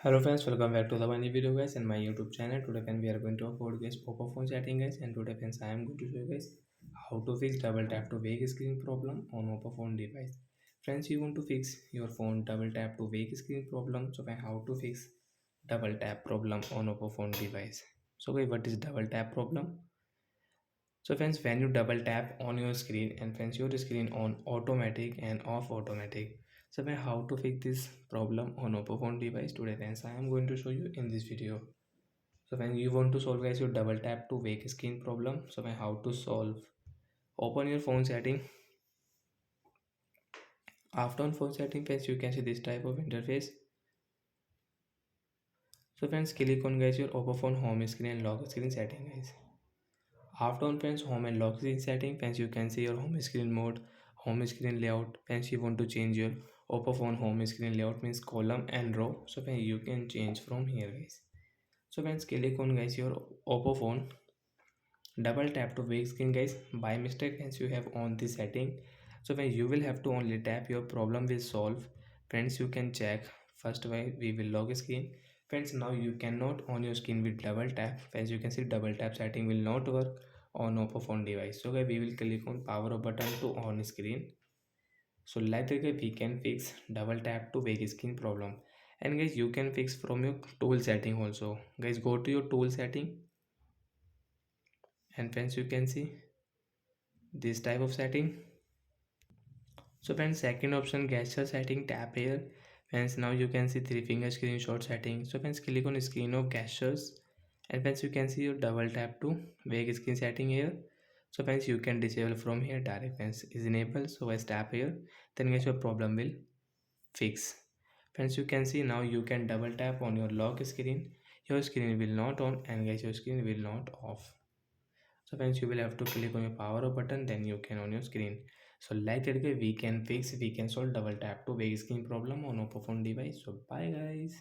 Hello friends, welcome back to the new video guys and my YouTube channel. Today friends, we are going to upload guys oppo phone setting guys, and today friends I am going to show you guys how to fix double tap to wake screen problem on oppo phone device. Friends, you want to fix your phone double tap to wake screen problem. So friends, how to fix double tap problem on oppo phone device. So guys, what is double tap problem? So friends, when you double tap on your screen and friends your screen on automatic and off automatic. So friends, how to fix this problem on Oppo phone device today friends I am going to show you in this video. So when you want to solve guys your double tap to wake screen problem, so when how to solve, open your phone setting. After on phone setting friends you can see this type of interface. So friends, click on guys your Oppo phone home screen and lock screen setting guys. After on friends home and lock screen setting friends you can see your home screen mode, home screen layout. Friends, you want to change your Oppo phone home screen layout means column and row. So friends, you can change from here guys. So friends, click on guys your Oppo phone, double tap to wake screen guys. By mistake friends you have on this setting, so when you will have to only tap, your problem will solve. Friends, you can check first way we will lock screen. Friends, now you cannot on your screen with double tap. Friends, you can see double tap setting will not work on oppo phone device. So guys, we will click on power up button to on screen. So like that guys, we can fix double tap to wake screen problem. And guys, you can fix from your tool setting also. Guys, go to your tool setting, and friends you can see this type of setting. So friends, second option gesture setting, tap here. Friends, now you can see three finger screenshot setting. So friends, click on screen of gestures, and friends you can see your double tap to wake screen setting here. So friends, you can disable from here direct. Friends, is enabled, so I tap here, then guys your problem will fix. Friends, you can see now you can double tap on your lock screen, your screen will not on, and guys your screen will not off. So friends, you will have to click on your power up button, then you can on your screen. So like that way we can solve double tap to wake screen problem on oppo phone device. So bye guys.